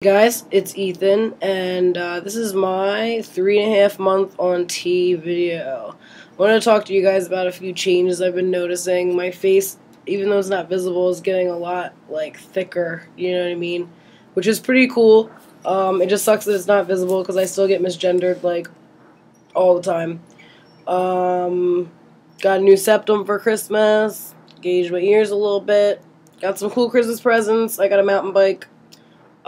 Guys, it's Ethan, and this is my 3.5 month on T video. I want to talk to you guys about a few changes I've been noticing. My face, even though it's not visible, is getting a lot, thicker, you know what I mean? Which is pretty cool. It just sucks that it's not visible because I still get misgendered, all the time. Got a new septum for Christmas, gauged my ears a little bit, got some cool Christmas presents, I got a mountain bike.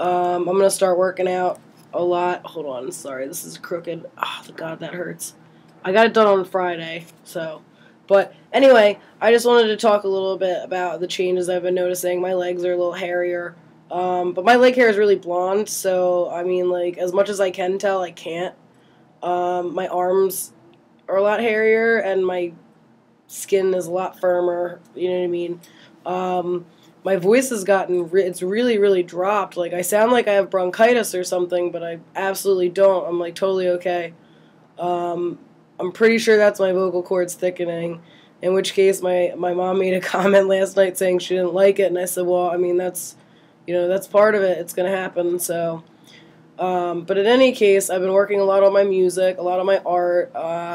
I'm going to start working out a lot. Hold on, sorry, this is crooked. Oh, God, that hurts. I got it done on Friday, so. But anyway, I just wanted to talk a little bit about the changes I've been noticing. My legs are a little hairier. But my leg hair is really blonde, so, I mean, as much as I can tell, I can't. My arms are a lot hairier, and my skin is a lot firmer, you know what I mean? My voice has gotten, it's really, really dropped. I sound like I have bronchitis or something, but I absolutely don't. I'm, totally okay. I'm pretty sure that's my vocal cords thickening, in which case my mom made a comment last night saying she didn't like it, and I said, well, I mean, that's part of it. It's going to happen, so. But in any case, I've been working a lot on my music, a lot on my art.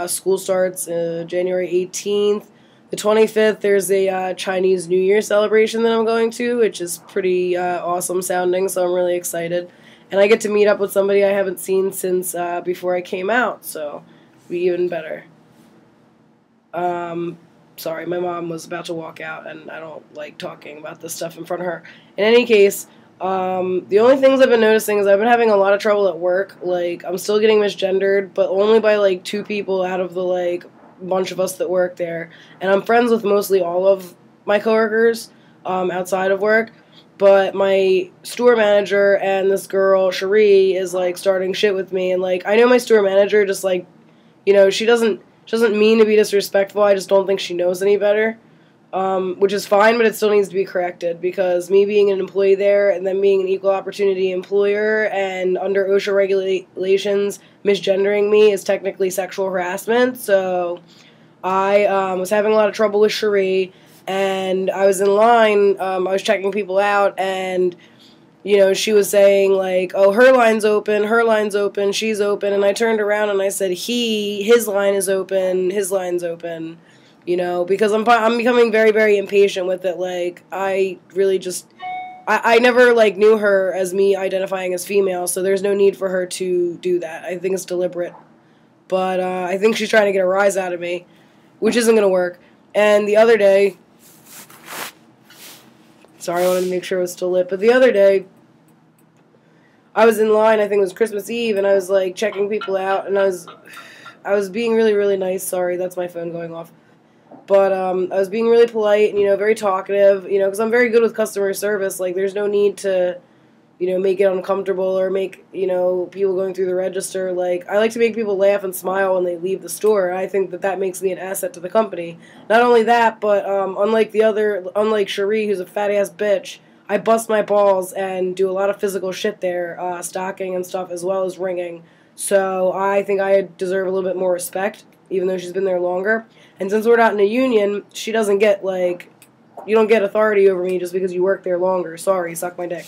School starts January 18th. The 25th, there's a Chinese New Year celebration that I'm going to, which is pretty awesome sounding, so I'm really excited. And I get to meet up with somebody I haven't seen since before I came out, so it'll be even better. Sorry, my mom was about to walk out, and I don't like talking about this stuff in front of her. In any case, the only things I've been noticing is I've been having a lot of trouble at work. I'm still getting misgendered, but only by, 2 people out of the, bunch of us that work there, and I'm friends with mostly all of my coworkers outside of work, but my store manager and this girl Cherie is starting shit with me, and I know my store manager just she doesn't mean to be disrespectful. I just don't think she knows any better, which is fine, but it still needs to be corrected, because me being an employee there and then being an equal opportunity employer and under OSHA regulations, misgendering me is technically sexual harassment. So I was having a lot of trouble with Cherie, and I was in line, I was checking people out, and she was saying oh, her line's open, she's open, and I turned around and I said his line is open, his line's open. Because I'm becoming very, very impatient with it. I really just, I never, knew her as me identifying as female, so there's no need for her to do that. I think it's deliberate. But, I think she's trying to get a rise out of me, which isn't going to work. And the other day, sorry, I wanted to make sure it was still lit, but the other day, I was in line, I think it was Christmas Eve, and I was, checking people out, and I was being really, really nice. Sorry, that's my phone going off. But I was being really polite and, very talkative, because I'm very good with customer service. There's no need to, make it uncomfortable or make, people going through the register. I like to make people laugh and smile when they leave the store. I think that makes me an asset to the company. Not only that, but unlike Cherie, who's a fat-ass bitch, I bust my balls and do a lot of physical shit there, stocking and stuff, as well as ringing. So I think I deserve a little bit more respect, even though she's been there longer. And since we're not in a union, she doesn't get, you don't get authority over me just because you work there longer. Sorry, suck my dick.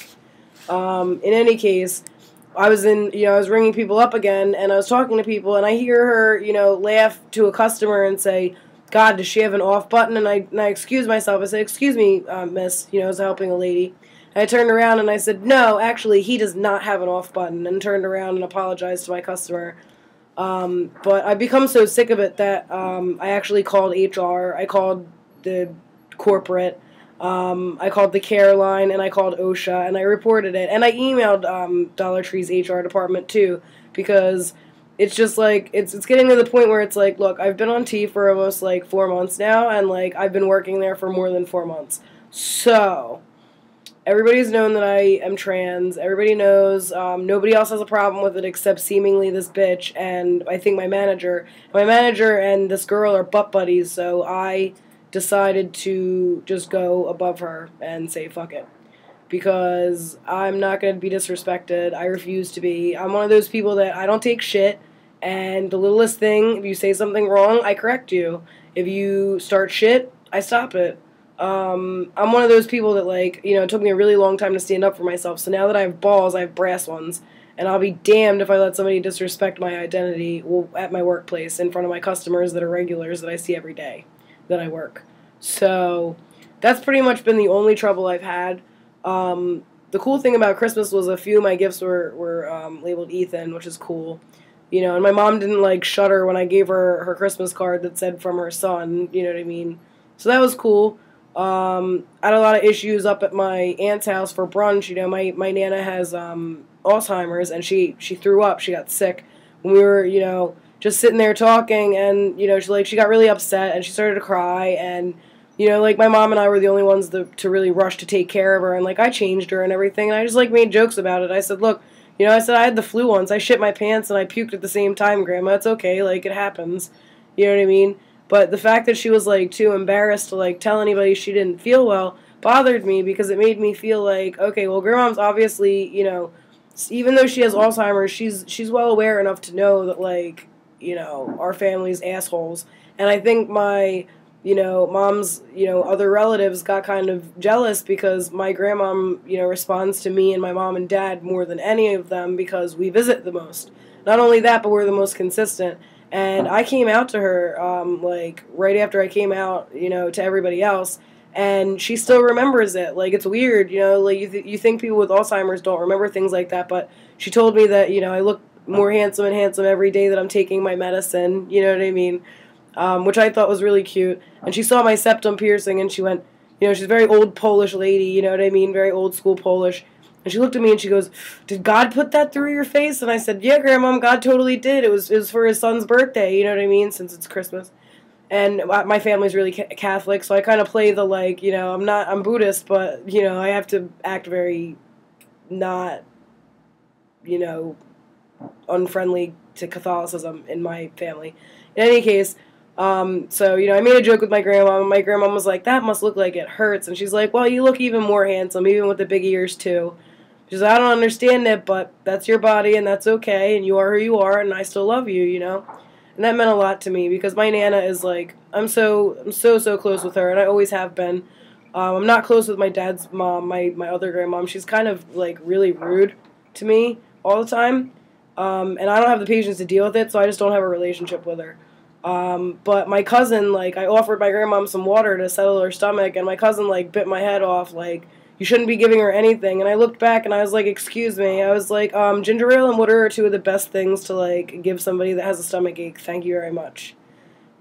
In any case, I was I was ringing people up again, and I was talking to people, and I hear her, laugh to a customer and say, God, does she have an off button? And I excuse myself. I said, excuse me, miss, I was helping a lady. And I turned around and I said, no, actually, he does not have an off button, and turned around and apologized to my customer. But I've become so sick of it that I actually called HR, I called the corporate, I called the care line, and I called OSHA, and I reported it. And I emailed Dollar Tree's HR department too, because it's just it's getting to the point where it's look, I've been on T for almost 4 months now, and I've been working there for more than 4 months. So everybody's known that I am trans. Everybody knows. Nobody else has a problem with it except seemingly this bitch and I think my manager. My manager and this girl are butt buddies, so I decided to just go above her and say fuck it. Because I'm not going to be disrespected. I refuse to be. I'm one of those people that I don't take shit, and the littlest thing, if you say something wrong, I correct you. If you start shit, I stop it. I'm one of those people that, like, you know, it took me a really long time to stand up for myself. So now that I have balls, I have brass ones. And I'll be damned if I let somebody disrespect my identity at my workplace in front of my customers that are regulars that I see every day that I work. So that's pretty much been the only trouble I've had. The cool thing about Christmas was a few of my gifts were labeled Ethan, which is cool. You know, and my mom didn't, like, shudder when I gave her Christmas card that said from her son, you know what I mean? So that was cool. I had a lot of issues up at my aunt's house for brunch. You know, my Nana has Alzheimer's, and she threw up. She got sick when we were, you know, just sitting there talking, and, you know, she got really upset, and she started to cry, and, you know, like, my mom and I were the only ones to really rush to take care of her, and, like, I changed her and everything, and I just, like, made jokes about it. I said, look, you know, I said, I had the flu once. I shit my pants and I puked at the same time, Grandma. It's okay. Like, it happens. You know what I mean? But the fact that she was, like, too embarrassed to, like, tell anybody she didn't feel well bothered me, because it made me feel like, okay, well, Grandma's obviously, you know, even though she has Alzheimer's, she's well aware enough to know that, like, you know, our family's assholes. And I think my, you know, mom's, you know, other relatives got kind of jealous because my grandmom, you know, responds to me and my mom and dad more than any of them because we visit the most. Not only that, but we're the most consistent. And I came out to her, like, right after I came out, you know, to everybody else, and she still remembers it. Like, it's weird, you know, like, you think people with Alzheimer's don't remember things like that, but she told me that, you know, I look more handsome and handsome every day that I'm taking my medicine, you know what I mean? Which I thought was really cute. And she saw my septum piercing, and she went, you know, she's a very old Polish lady, you know what I mean, very old school Polish. And she looked at me and she goes, did God put that through your face? And I said, yeah, Grandma, God totally did. It was for his son's birthday, you know what I mean, since it's Christmas. And my family's really Catholic, so I kind of play the, like, you know, I'm Buddhist, but, you know, I have to act very not, you know, unfriendly to Catholicism in my family. In any case, so, you know, I made a joke with my grandma, and my grandma was like, that must look like it hurts. And she's like, well, you look even more handsome, even with the big ears, too. She's like, I don't understand it, but that's your body, and that's okay, and you are who you are, and I still love you, you know? And that meant a lot to me, because my Nana is, like, I'm so close with her, and I always have been. I'm not close with my dad's mom, my other grandmom. She's kind of, like, really rude to me all the time, and I don't have the patience to deal with it, so I just don't have a relationship with her. But my cousin, like, I offered my grandmom some water to settle her stomach, and my cousin, like, bit my head off, like, you shouldn't be giving her anything. And I looked back, and I was like, excuse me. I was like, ginger ale and water are two of the best things to, like, give somebody that has a stomach ache. Thank you very much.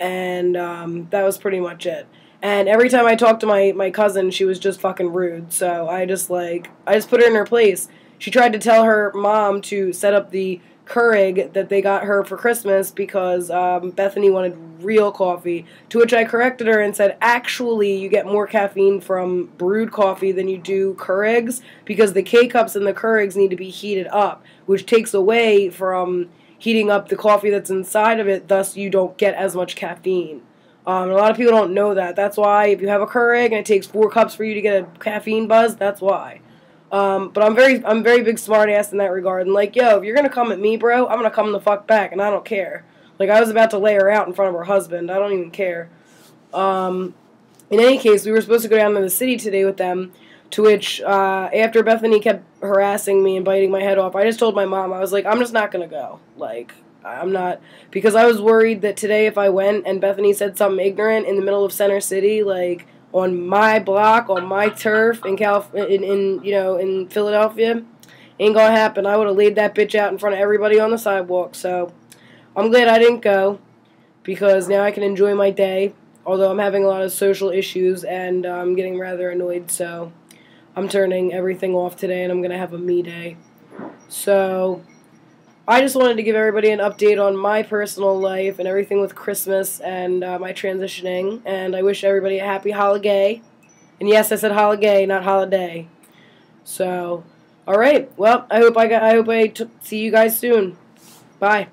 And, that was pretty much it. And every time I talked to my cousin, she was just fucking rude. So I just put her in her place. She tried to tell her mom to set up the Keurig that they got her for Christmas because Bethany wanted real coffee, to which I corrected her and said, actually, you get more caffeine from brewed coffee than you do Keurigs, because the K-cups and the Keurigs need to be heated up, which takes away from heating up the coffee that's inside of it, thus you don't get as much caffeine. A lot of people don't know that. That's why if you have a Keurig and it takes 4 cups for you to get a caffeine buzz, that's why. But I'm very big smart ass in that regard. And, like, yo, if you're gonna come at me, bro, I'm gonna come the fuck back, and I don't care. Like, I was about to lay her out in front of her husband. I don't even care. In any case, we were supposed to go down to the city today with them, to which, after Bethany kept harassing me and biting my head off, I just told my mom, I was like, I'm just not gonna go. Like, I'm not, because I was worried that today if I went and Bethany said something ignorant in the middle of Center City, like, on my block, on my turf in in Philadelphia, ain't gonna happen. I would have laid that bitch out in front of everybody on the sidewalk. So I'm glad I didn't go, because now I can enjoy my day. Although I'm having a lot of social issues and I'm getting rather annoyed, so I'm turning everything off today and I'm gonna have a me day. So I just wanted to give everybody an update on my personal life and everything with Christmas and my transitioning, and I wish everybody a happy holiday. And yes, I said holiday, not holiday. So, all right. Well, I hope I see you guys soon. Bye.